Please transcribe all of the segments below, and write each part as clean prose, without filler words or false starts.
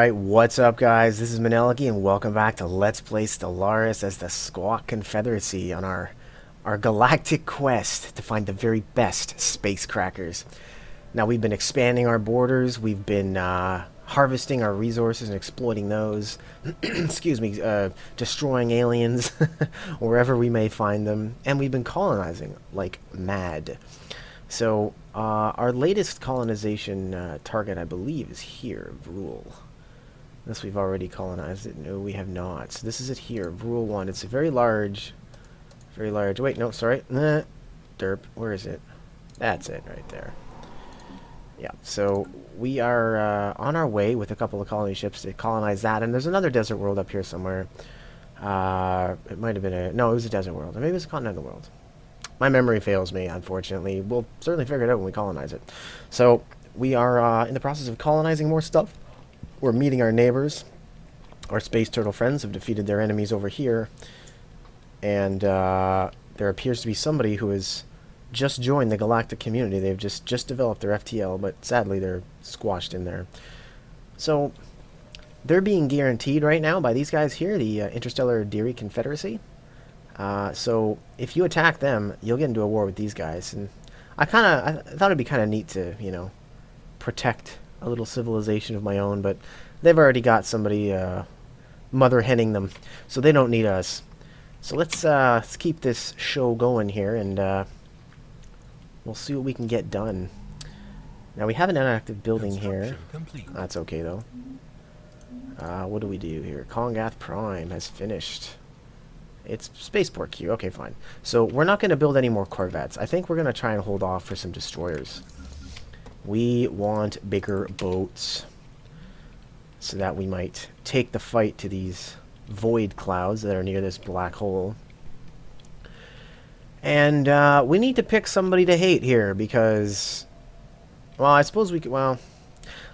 Alright, what's up guys? This is Maneliki and welcome back to Let's Play Stellaris as the Squawk Confeatheracy on our galactic quest to find the very best space crackers. Now we've been expanding our borders, we've been harvesting our resources and exploiting those, excuse me, destroying aliens wherever we may find them, and we've been colonizing like mad. So our latest colonization target, I believe, is here, Vrul. Unless we've already colonized it. No, we have not. So this is it here, Vrul 1. It's a very large, wait, no, sorry. Derp, where is it? That's it, right there. Yeah, so we are on our way with a couple of colony ships to colonize that. And there's another desert world up here somewhere. It might have been a... No, it was a desert world. Or maybe it was a continental world. My memory fails me, unfortunately. We'll certainly figure it out when we colonize it. So, we are in the process of colonizing more stuff. We're meeting our neighbors. Our space turtle friends have defeated their enemies over here. And there appears to be somebody who has just joined the galactic community. They've just developed their FTL, but sadly they're squashed in there. So, they're being guaranteed right now by these guys here, the Interstellar Deary Confederacy. So if you attack them, you'll get into a war with these guys, and I thought it'd be kind of neat to, you know, protect a little civilization of my own, but they've already got somebody mother henning them, so they don't need us. So let's keep this show going here, and we'll see what we can get done. Now we have an inactive building here. That's okay though. What do we do here? Kongath Prime has finished. It's Spaceport Q. Okay, fine. So we're not going to build any more corvettes. I think we're going to try and hold off for some destroyers. We want bigger boats so that we might take the fight to these void clouds that are near this black hole. And we need to pick somebody to hate here because, well, I suppose we could, well,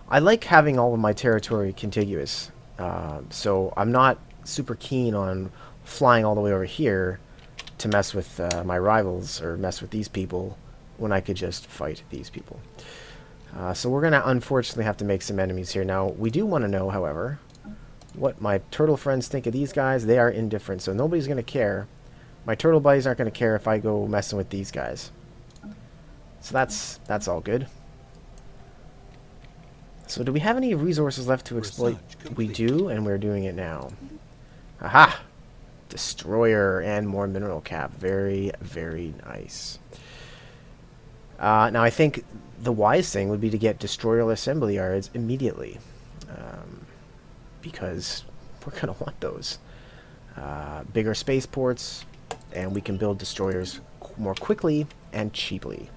I like having all of my territory contiguous. So I'm not super keen on flying all the way over here to mess with my rivals or mess with these people when I could just fight these people. So we're going to unfortunately have to make some enemies here. Now, we do want to know, however, what my turtle friends think of these guys. They are indifferent, so nobody's going to care. My turtle buddies aren't going to care if I go messing with these guys. So that's all good. So do we have any resources left to exploit? We do, and we're doing it now. Aha! Destroyer and more mineral cap. Very, very nice. Now, I think the wise thing would be to get destroyer assembly yards immediately. Because we're going to want those. Bigger spaceports, and we can build destroyers more quickly and cheaply.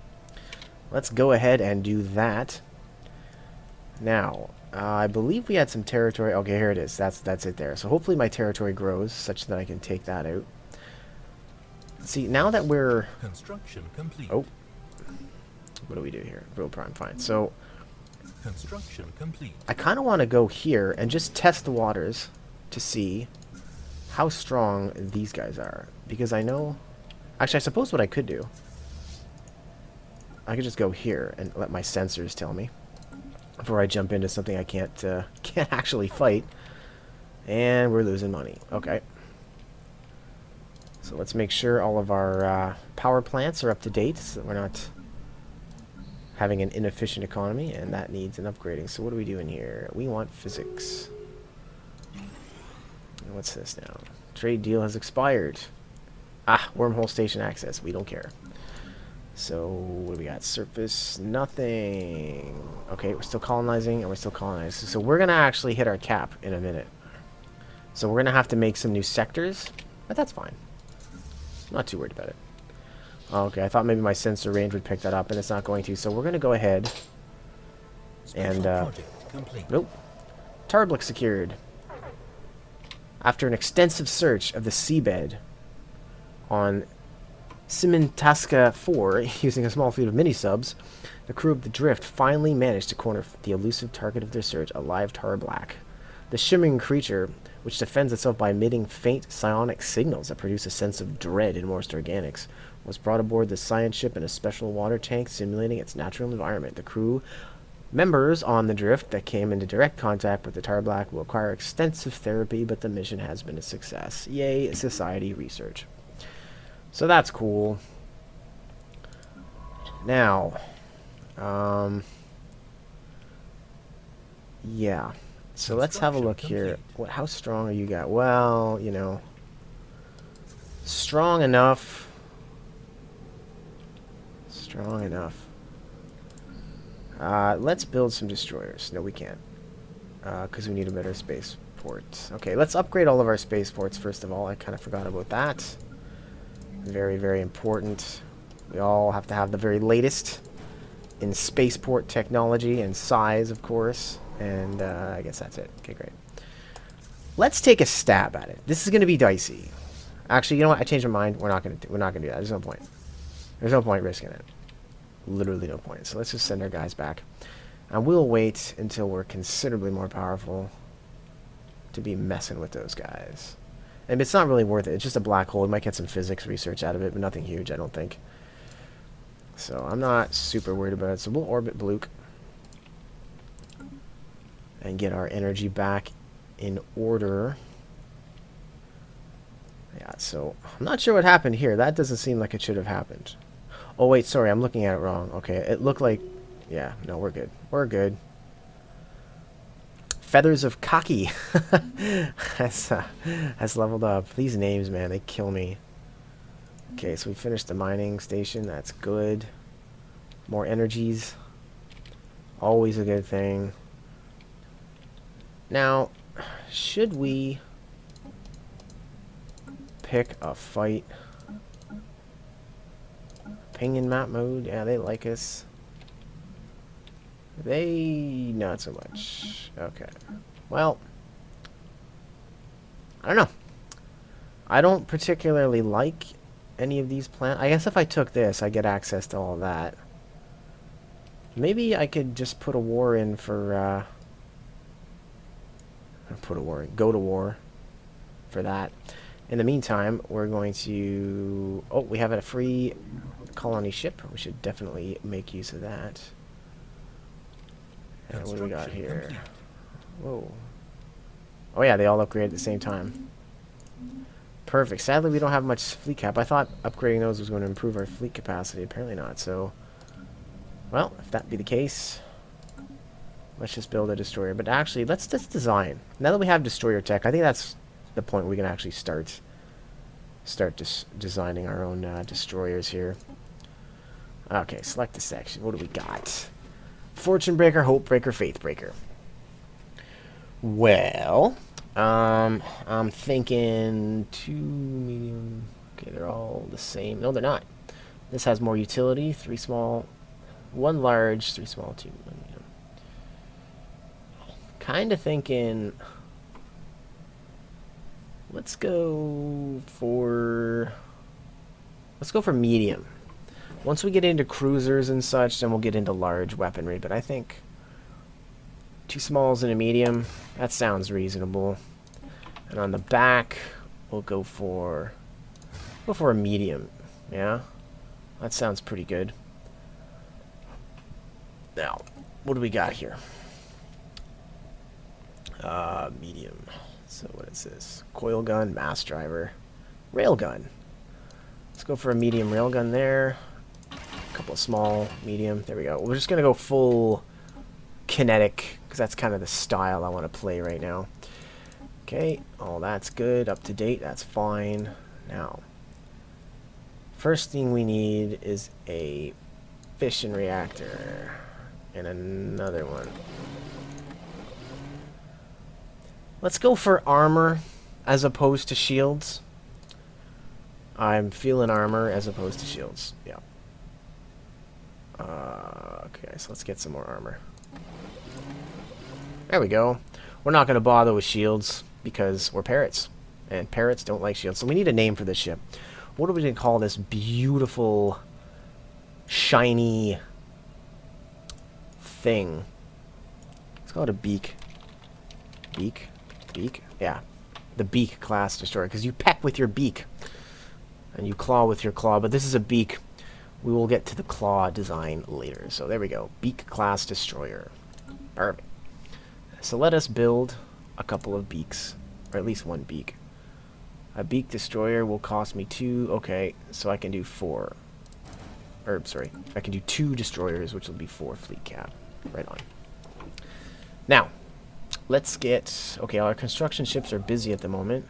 Let's go ahead and do that. Now, I believe we had some territory. Okay, here it is. That's it there. So hopefully my territory grows such that I can take that out. See, now that we're... Construction complete. Oh. What do we do here? Real prime, fine. So, construction complete. I kind of want to go here and just test the waters to see how strong these guys are. Because I know... Actually, I suppose what I could do... I could just go here and let my sensors tell me before I jump into something I can't actually fight. And we're losing money. Okay. So let's make sure all of our power plants are up to date so that we're not having an inefficient economy, and that needs an upgrading. So what are we doing here? We want physics. And what's this now? Trade deal has expired. Ah, wormhole station access. We don't care. So, what do we got? Surface, nothing. Okay, we're still colonizing, and we're still colonizing. So, we're going to actually hit our cap in a minute. So, we're going to have to make some new sectors, but that's fine. I'm not too worried about it. Okay, I thought maybe my sensor range would pick that up, and it's not going to. So, we're going to go ahead and, nope. Tarblik secured. After an extensive search of the seabed on Simintaska 4, using a small fleet of mini-subs, the crew of the Drift finally managed to corner the elusive target of their search, a live Tarblack. The shimmering creature, which defends itself by emitting faint psionic signals that produce a sense of dread in most organics, was brought aboard the science ship in a special water tank simulating its natural environment. The crew Members on the drift that came into direct contact with the Tarblack will require extensive therapy, but the mission has been a success. Yay, society research. So that's cool. Now, yeah. So let's have a look here. What? How strong are you guys? Well, you know, strong enough. Strong enough. Let's build some destroyers. No, we can't. Because we need a better spaceport. Okay, let's upgrade all of our spaceports first of all. I kind of forgot about that. Very, very important. We all have to have the very latest in spaceport technology and size, of course. And I guess that's it. Okay, great. Let's take a stab at it. This is going to be dicey. Actually, you know what? I changed my mind. We're not going to do that. There's no point. There's no point risking it. Literally no point. So let's just send our guys back. And we'll wait until we're considerably more powerful to be messing with those guys. And it's not really worth it. It's just a black hole. We might get some physics research out of it, but nothing huge, I don't think. So I'm not super worried about it. So we'll orbit Bluke and get our energy back in order. Yeah, so I'm not sure what happened here. That doesn't seem like it should have happened. Oh, wait, sorry, I'm looking at it wrong. Okay, it looked like... Yeah, no, we're good. We're good. Feathers of Kaki has leveled up. These names, man, they kill me. Okay, so we finished the mining station. That's good. More energies. Always a good thing. Now, should we pick a fight? Opinion map mode? Yeah, they like us. They... not so much. Okay. Well, I don't know. I don't particularly like any of these plants. I guess if I took this, I get access to all that. Maybe I could just put a war in for, go to war for that. In the meantime, we're going to... Oh, we have a free colony ship. We should definitely make use of that. And what do we got here? Whoa. Oh yeah, they all upgrade at the same time. Perfect. Sadly, we don't have much fleet cap. I thought upgrading those was going to improve our fleet capacity. Apparently not. So, well, if that be the case, let's just build a destroyer. But actually, let's just design. Now that we have destroyer tech, I think that's the point where we can actually start designing our own destroyers here. Okay, select a section. What do we got? Fortune Breaker, Hope Breaker, Faith Breaker. Well, I'm thinking 2 medium. Okay, they're all the same. No, they're not. This has more utility. 3 small, 1 large, 3 small, 2 medium. Kind of thinking. Let's go for medium. Once we get into cruisers and such, then we'll get into large weaponry. But I think 2 smalls and a medium, that sounds reasonable. And on the back, we'll go for a medium. Yeah, that sounds pretty good. Now, what do we got here? Medium. So what is this? Coil gun, mass driver, rail gun. Let's go for a medium rail gun there. A couple of small, medium. There we go. We're just gonna go full kinetic because that's kind of the style I want to play right now. Okay, all that's good, up to date. That's fine. Now, first thing we need is a fission reactor and another one. Let's go for armor as opposed to shields. I'm feeling armor as opposed to shields. Yeah. Okay, so let's get some more armor. There we go. We're not going to bother with shields because we're parrots. And parrots don't like shields. So we need a name for this ship. What are we going to call this beautiful, shiny thing? Let's call it a beak. Beak? Beak? Yeah. The beak class destroyer. Because you peck with your beak. And you claw with your claw. But this is a beak. We will get to the claw design later. So there we go. Beak class destroyer. Alright. So let us build a couple of beaks. Or at least one beak. A beak destroyer will cost me 2. Okay, so I can do 4. Or, sorry. I can do 2 destroyers, which will be 4 fleet cap. Right on. Now, let's get... Okay, our construction ships are busy at the moment.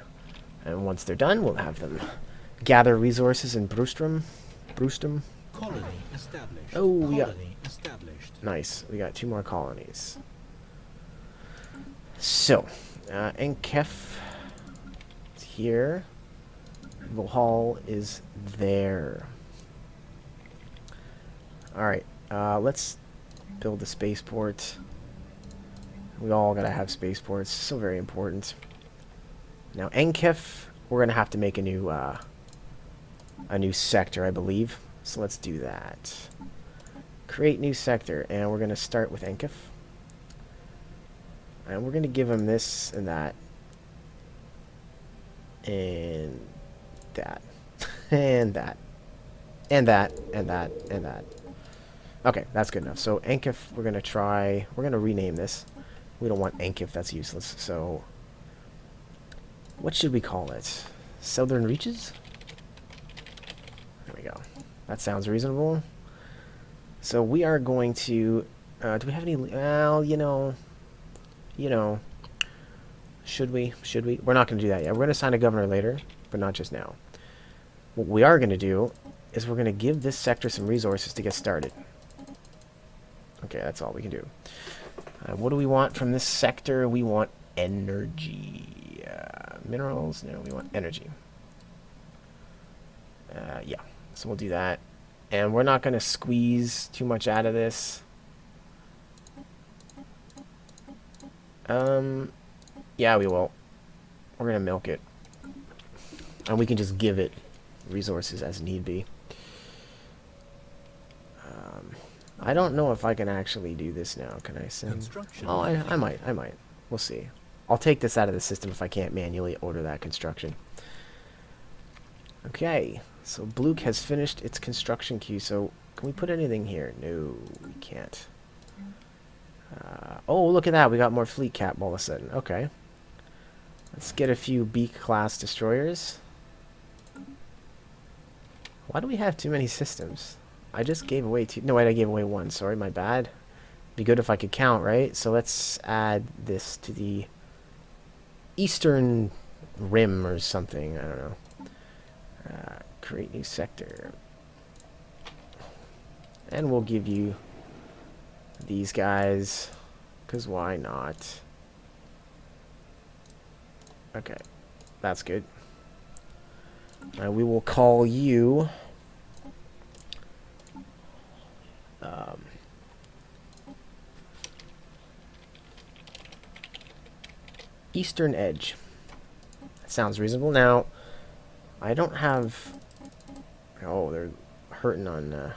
And once they're done, we'll have them gather resources in Brustrum. Colony established. Oh, we got... Colony established. Nice. We got 2 more colonies. So, Enkef is here. Vohal is there. Alright, let's build a spaceport. We all gotta have spaceports. So very important. Now, Enkef, we're gonna have to make a new sector, I believe. So let's do that. Create new sector, and we're gonna start with Enkef. And we're going to give him this and that. And that. And that. And that. And that. And that. Okay, that's good enough. So Enkef, we're going to try... We're going to rename this. We don't want Enkef, that's useless. So what should we call it? Southern Reaches? There we go. That sounds reasonable. So we are going to... do we have any... Well, you know, should we? We're not going to do that yet. We're going to assign a governor later, but not just now. What we are going to do is we're going to give this sector some resources to get started. Okay, that's all we can do. What do we want from this sector? We want energy. Minerals? No, we want energy. Yeah, so we'll do that. And we're not going to squeeze too much out of this. Yeah, we will. We're gonna milk it. And we can just give it resources as need be. I don't know if I can actually do this now. Can I send... Oh, I might. We'll see. I'll take this out of the system if I can't manually order that construction. Okay, so Bluke has finished its construction queue, so can we put anything here? No, we can't. Oh, look at that. We got more fleet cap all of a sudden. Okay. Let's get a few Beak-class destroyers. Why do we have too many systems? I just gave away 2... No, wait, I gave away 1. Sorry, my bad. Be good if I could count, right? So let's add this to the eastern rim or something. I don't know. Create new sector. And we'll give you these guys, because why not? Okay, that's good. We will call you Eastern Edge. That sounds reasonable. Now, I don't have... Oh, they're hurting on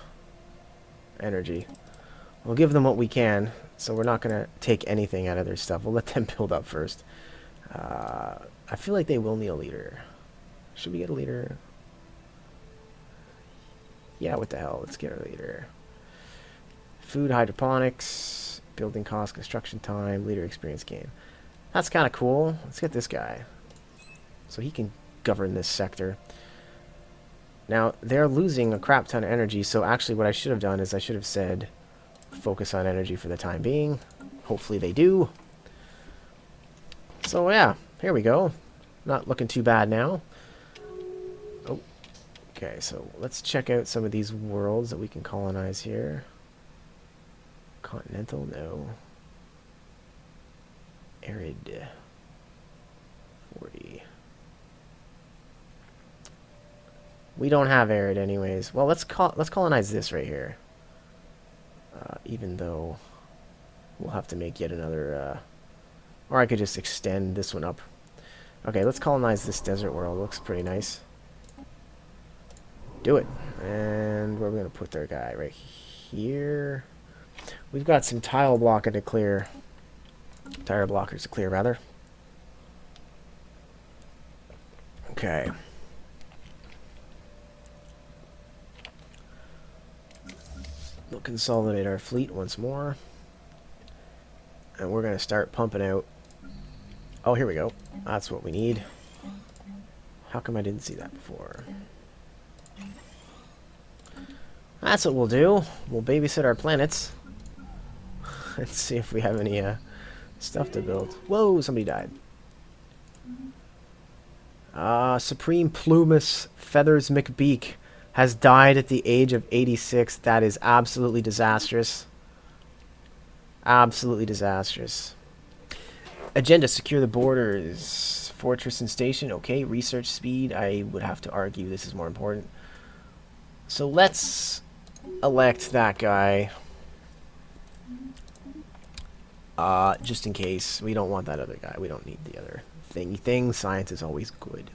energy. We'll give them what we can, so we're not going to take anything out of their stuff. We'll let them build up first. I feel like they will need a leader. Should we get a leader? Yeah, what the hell? Let's get a leader. Food, hydroponics, building cost, construction time, leader experience gain. That's kind of cool. Let's get this guy. So he can govern this sector. Now, they're losing a crap ton of energy, so actually what I should have done is I should have said focus on energy for the time being. Hopefully they do. So yeah, here we go. Not looking too bad now. Oh, okay, so let's check out some of these worlds that we can colonize here. Continental, no. Arid. 40. We don't have arid anyways. Well, let's colonize this right here. Even though we'll have to make yet another... or I could just extend this one up. Okay, let's colonize this desert world. Looks pretty nice. Do it. And where are we going to put their guy? Right here. We've got some tile blocker to clear. Tire blockers to clear, rather. Okay. We'll consolidate our fleet once more. And we're going to start pumping out. Oh, here we go. That's what we need. How come I didn't see that before? That's what we'll do. We'll babysit our planets. Let's see if we have any stuff to build. Whoa, somebody died. Supreme Plumus Feathers McBeak has died at the age of 86. That is absolutely disastrous. Absolutely disastrous. Agenda, secure the borders. Fortress and station. Okay, research speed. I would have to argue this is more important. So let's elect that guy. Just in case. We don't want that other guy. We don't need the other thingy thing. Science is always good.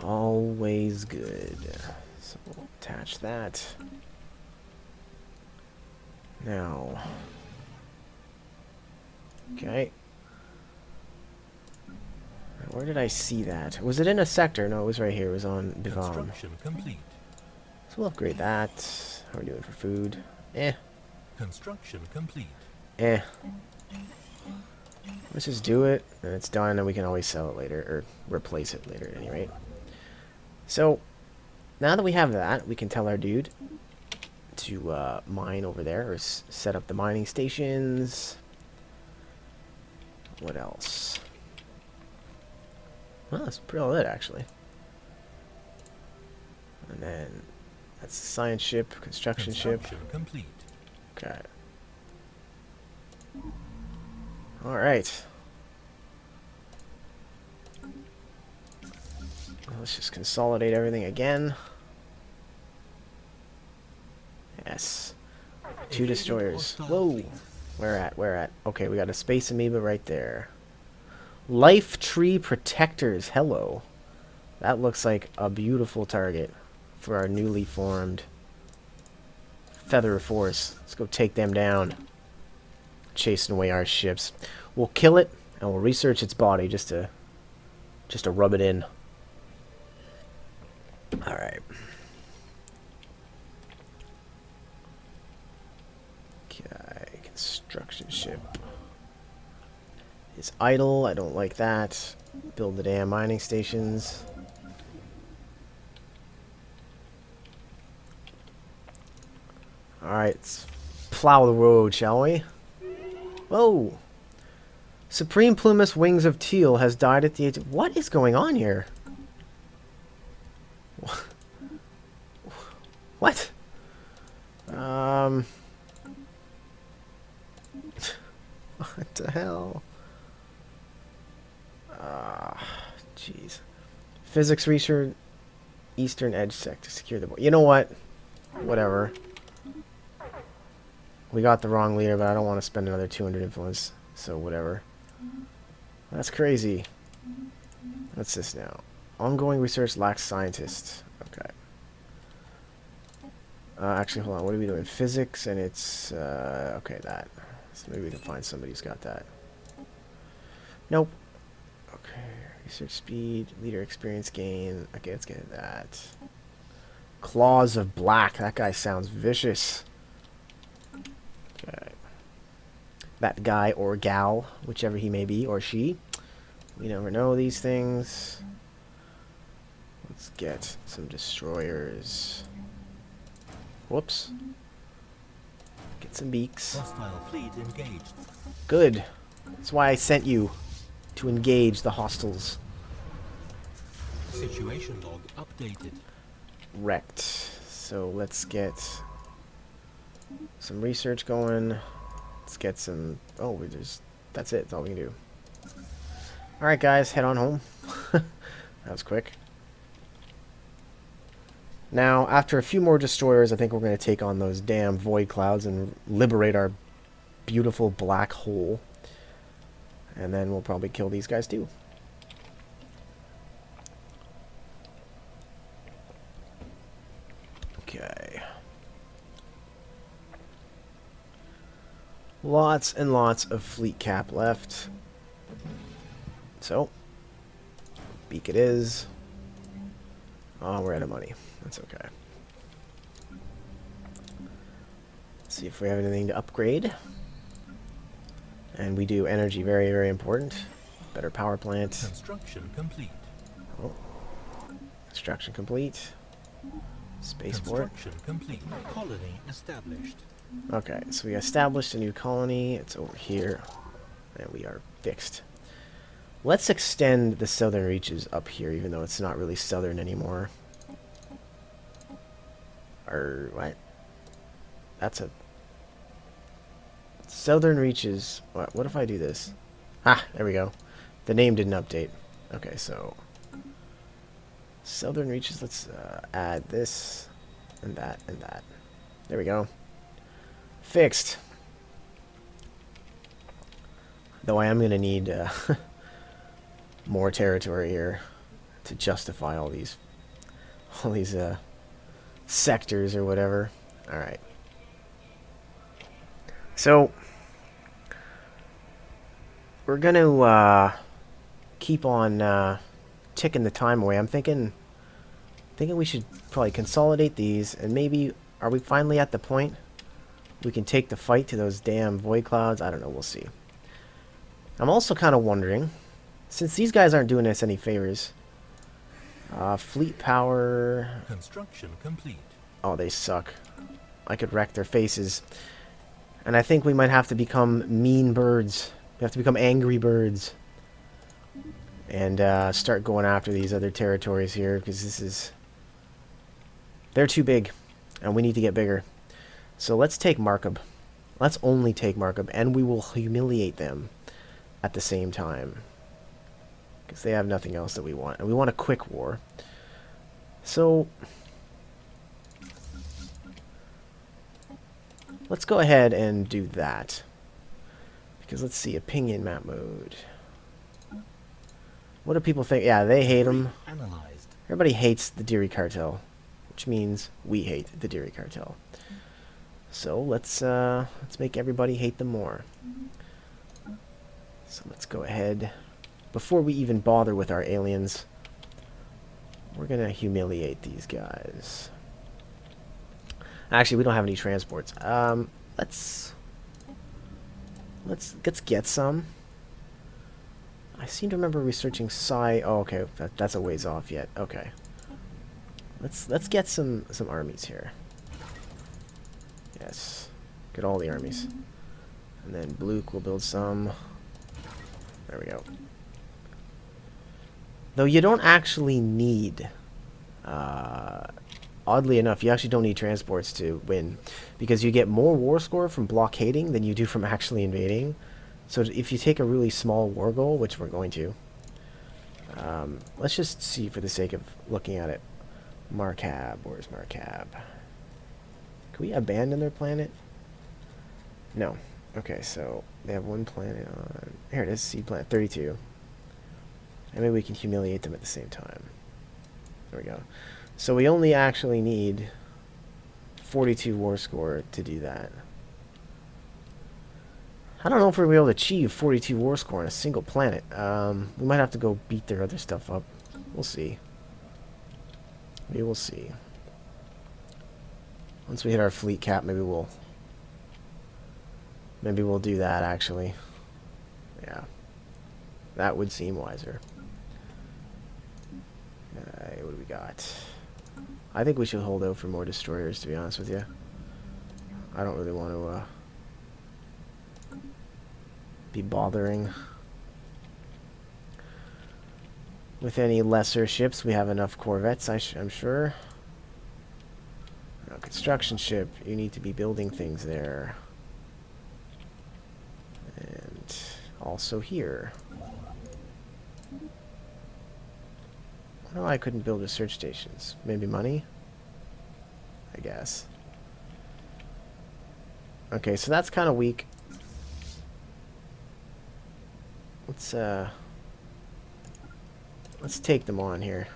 Always good. So we'll attach that. Now. Okay. Where did I see that? Was it in a sector? No, it was right here. It was on Bivam. Construction complete. So we'll upgrade that. How are we doing for food? Eh. Construction complete. Eh. Let's just do it, and it's done, and we can always sell it later, or replace it later at any rate. So, now that we have that, we can tell our dude to mine over there, or set up the mining stations. What else? Well, that's pretty all it, actually. And then, that's the science ship, construction ship. Complete. Okay. Alright. Let's just consolidate everything again. Yes. 2 destroyers. Whoa! Where at? Where at? Okay, we got a space amoeba right there. Life Tree Protectors. Hello. That looks like a beautiful target for our newly formed Feather Force. Let's go take them down. Chasing away our ships. We'll kill it and we'll research its body just to rub it in. Alright. Okay, construction ship is idle. I don't like that. Build the damn mining stations. Alright, let's plow the road, shall we? Whoa! Supreme Plumus Wings of Teal has died at the age of... What is going on here? What? What the hell? Jeez. Physics research, Eastern Edge sector. Secure the... You know what? Whatever. We got the wrong leader, but I don't want to spend another 200 influence, so whatever. That's crazy. What's this now? Ongoing research lacks scientists. Okay. Actually, hold on. What are we doing? Physics, and it's... okay, that. So maybe we can find somebody who's got that. Nope. Okay. Research speed, leader experience gain. Okay, let's get that. Claws of Black. That guy sounds vicious. Okay. That guy or gal, whichever he may be, or she. We never know these things. Let's get some destroyers. Whoops. Get some beaks. Hostile fleet engaged. Good. That's why I sent you to engage the hostiles. Situation log updated. Wrecked. So let's get some research going. Let's get some... Oh, that's it. That's all we can do. Alright, guys. Head on home. That was quick. Now, after a few more destroyers, I think we're going to take on those damn void clouds and liberate our beautiful black hole. And then we'll probably kill these guys too. Okay. Lots and lots of fleet cap left. So, beak it is. Oh, we're out of money. That's okay. Let's see if we have anything to upgrade. And we do energy, very, very important. Better power plant. Construction complete. Oh. Construction complete. Spaceport. Construction complete. Colony established. Okay, so we established a new colony. It's over here. And we are fixed. Let's extend the southern reaches up here, even though it's not really southern anymore. Or what? That's a... Southern reaches... What if I do this? Ah, there we go. The name didn't update. Okay, so... Southern reaches, let's add this, and that, and that. There we go. Fixed. Though I am going to need more territory here to justify all these sectors or whatever. Alright. So, we're going to keep on ticking the time away. I'm thinking we should probably consolidate these, and maybe, are we finally at the point we can take the fight to those damn void clouds? I don't know, we'll see. I'm also kind of wondering, since these guys aren't doing us any favors, fleet power... Construction complete. Oh, they suck. I could wreck their faces. And I think we might have to become mean birds. We have to become angry birds. And start going after these other territories here, because this is... They're too big, and we need to get bigger. So let's take Markup. Let's only take Markup, and we will humiliate them at the same time. Because they have nothing else that we want. And we want a quick war. So... let's go ahead and do that. Because let's see, opinion map mode. What do people think? Yeah, they hate them. Analyzed. Everybody hates the Dairy Cartel, which means we hate the Dairy Cartel. So let's make everybody hate them more. So let's go ahead. Before we even bother with our aliens, we're gonna humiliate these guys. Actually, we don't have any transports. Let's get some. I seem to remember researching Psi. Oh, okay, that's a ways off yet. Okay, let's get some armies here. Yes, get all the armies, and then Bluke will build some. There we go. Though you don't actually need. Oddly enough, you actually don't need transports to win, because you get more war score from blockading than you do from actually invading. So if you take a really small war goal, which we're going to, let's just see for the sake of looking at it. Markab, where's Markab? Can we abandon their planet? No. Okay, so they have one planet on... Here it is, seed planet 32. And maybe we can humiliate them at the same time. There we go. So we only actually need 42 war score to do that. I don't know if we're going to be able to achieve 42 war score on a single planet. We might have to go beat their other stuff up. We'll see. We will see. Once we hit our fleet cap, maybe we'll do that, actually. Yeah. That would seem wiser. What do we got? I think we should hold out for more destroyers, to be honest with you. I don't really want to be bothering with any lesser ships. We have enough corvettes, I'm sure. Now, construction ship, you need to be building things there. And also here. No, I couldn't build research stations. Maybe money? I guess. Okay, so that's kind of weak. Let's take them on here.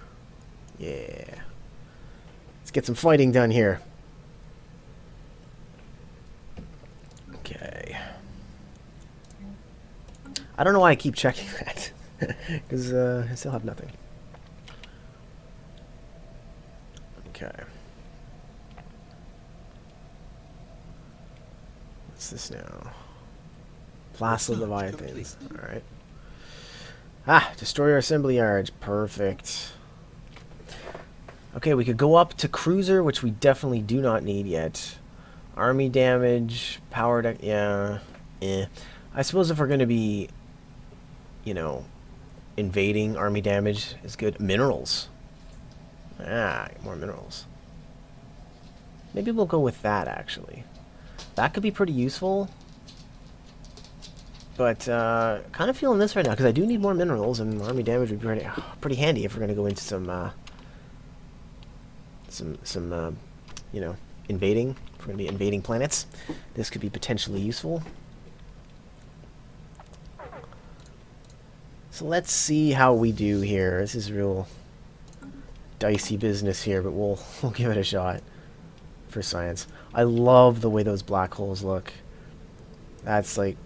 Yeah. Let's get some fighting done here. Okay. I don't know why I keep checking that. Because I still have nothing. Okay. What's this now? Blast the Research Leviathans. complete. Alright. Ah, destroyer assembly yards. Perfect. Okay, we could go up to cruiser, which we definitely do not need yet. Army damage, power deck, yeah. I suppose if we're going to be, you know, invading, army damage is good. Minerals. Ah, more minerals. Maybe we'll go with that, actually. That could be pretty useful. But, kind of feeling this right now, because I do need more minerals, and army damage would be pretty handy if we're going to go into some, you know, invading. If we're going to be invading planets, this could be potentially useful. So let's see how we do here. This is real dicey business here, but we'll give it a shot for science. I love the way those black holes look. That's like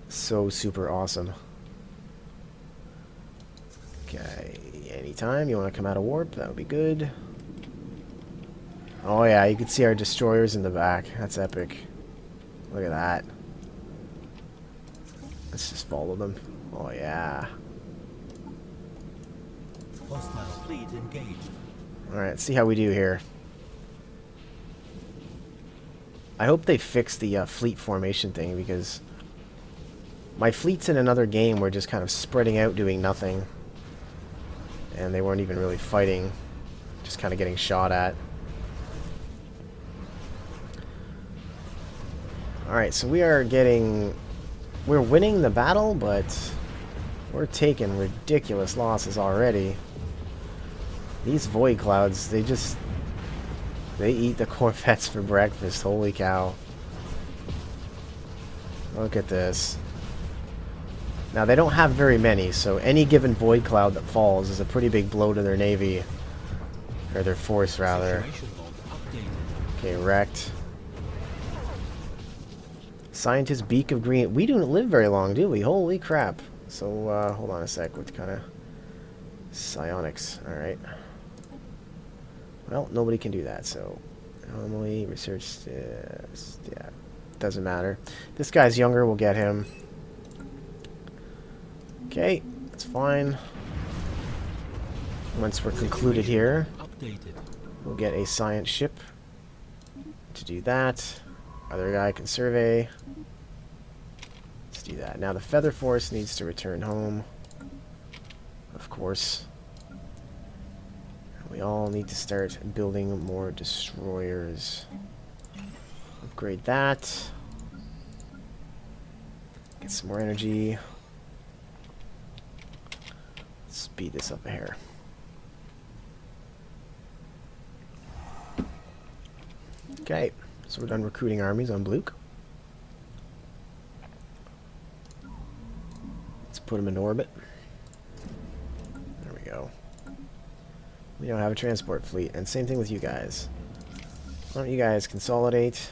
so super awesome. Okay, anytime you want to come out of warp, that would be good. Oh yeah, you can see our destroyers in the back. That's epic. Look at that. Let's just follow them. Oh yeah. Hostile fleet engaged. Alright, let's see how we do here. I hope they fix the fleet formation thing, because my fleets in another game were just kind of spreading out doing nothing. And they weren't even really fighting. Just kind of getting shot at. Alright, so we're winning the battle, but we're taking ridiculous losses already. These void clouds, they eat the Corvettes for breakfast. Holy cow. Look at this. Now, they don't have very many, so any given void cloud that falls is a pretty big blow to their navy. Or their force, rather. Okay, wrecked. Scientist Beak of Green. We don't live very long, do we? Holy crap. So, hold on a sec. What kind of psionics? Alright. Well, nobody can do that, so anomaly, research, yeah, doesn't matter. This guy's younger, we'll get him. Okay, that's fine. Once we're concluded here, we'll get a science ship to do that. Other guy can survey. Let's do that. Now the Feather Force needs to return home, of course. We all need to start building more destroyers. Upgrade that. Get some more energy. Speed this up a hair. Okay, so we're done recruiting armies on Bluke. Let's put them in orbit. There we go. We don't have a transport fleet, and same thing with you guys. Why don't you guys consolidate?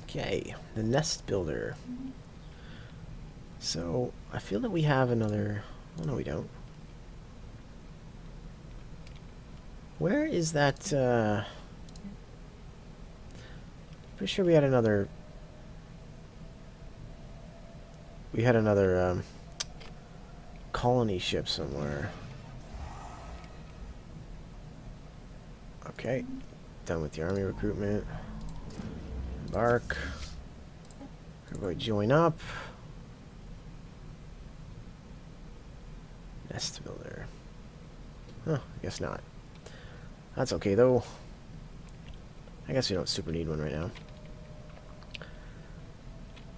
Okay, the nest builder. So, I feel that we have another... Oh, no, we don't. Where is that, Pretty sure we had another... colony ship somewhere. Okay, done with the army recruitment. Embark. Everybody join up. Nest builder. Huh, I guess not. That's okay though. I guess we don't super need one right now.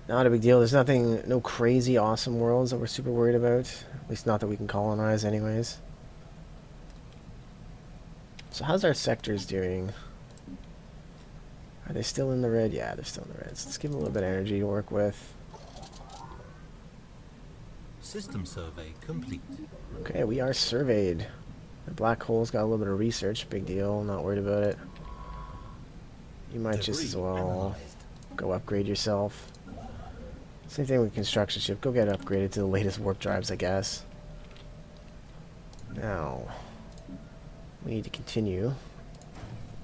Not a big deal. There's nothing, no crazy awesome worlds that we're super worried about. At least not that we can colonize anyways. So how's our sectors doing? Are they still in the red? Yeah, they're still in the red. So let's give them a little bit of energy to work with. System survey complete. Okay, we are surveyed. The black hole's got a little bit of research. Big deal. Not worried about it. You might just as well go upgrade yourself. Same thing with construction ship. Go get upgraded to the latest warp drives, I guess. Now, we need to continue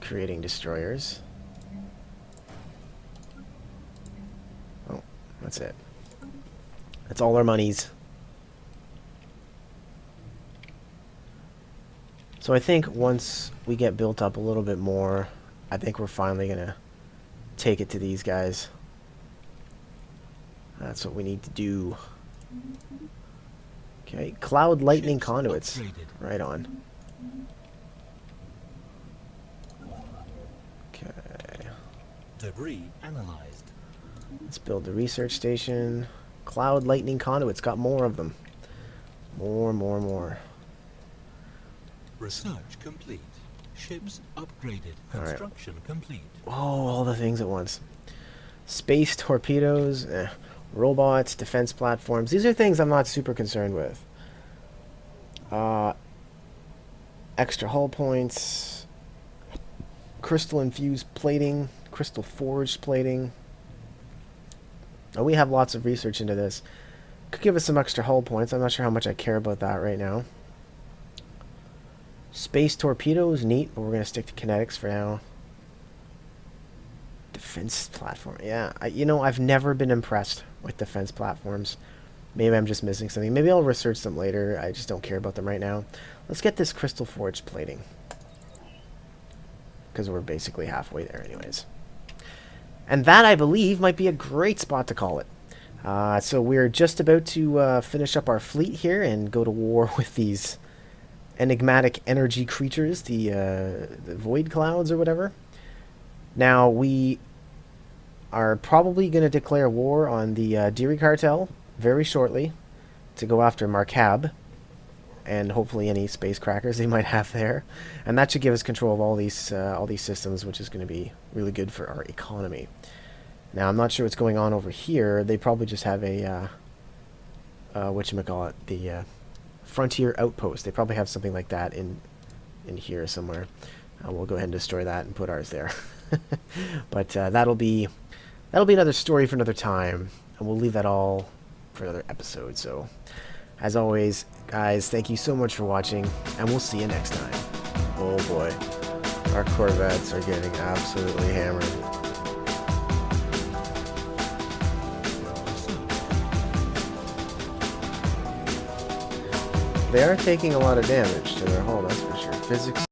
creating destroyers. That's it. That's all our monies. So I think once we get built up a little bit more, I think we're finally going to take it to these guys. That's what we need to do. Okay, cloud lightning Ships conduits. upgraded. Right on. Okay. Debris analyzed. Let's build the research station. Cloud lightning conduits. Got more of them. More. Research complete. Ships upgraded. All right. Construction complete. Oh, all the things at once. Space torpedoes, robots, defense platforms. These are things I'm not super concerned with. Extra hull points, crystal infused plating, crystal forged plating. Oh, we have lots of research into this. Could give us some extra hull points. I'm not sure how much I care about that right now. Space torpedoes, neat, but we're going to stick to kinetics for now. Defense platform. Yeah, you know, I've never been impressed with defense platforms. Maybe I'm just missing something. Maybe I'll research them later. I just don't care about them right now. Let's get this crystal forged plating, because we're basically halfway there anyways. And that, I believe, might be a great spot to call it. So we're just about to finish up our fleet here and go to war with these enigmatic energy creatures, the void clouds or whatever. Now, we are probably going to declare war on the Deary cartel very shortly to go after Markab and hopefully any space crackers they might have there. And that should give us control of all these systems, which is going to be really good for our economy. Now, I'm not sure what's going on over here. They probably just have a, whatchamacallit, the frontier outpost. They probably have something like that in here somewhere. We'll go ahead and destroy that and put ours there. But that'll be another story for another time, and we'll leave that all for another episode. So, as always, guys, thank you so much for watching, and we'll see you next time. Oh boy, our Corvettes are getting absolutely hammered. They are taking a lot of damage to their hull, that's for sure. Physics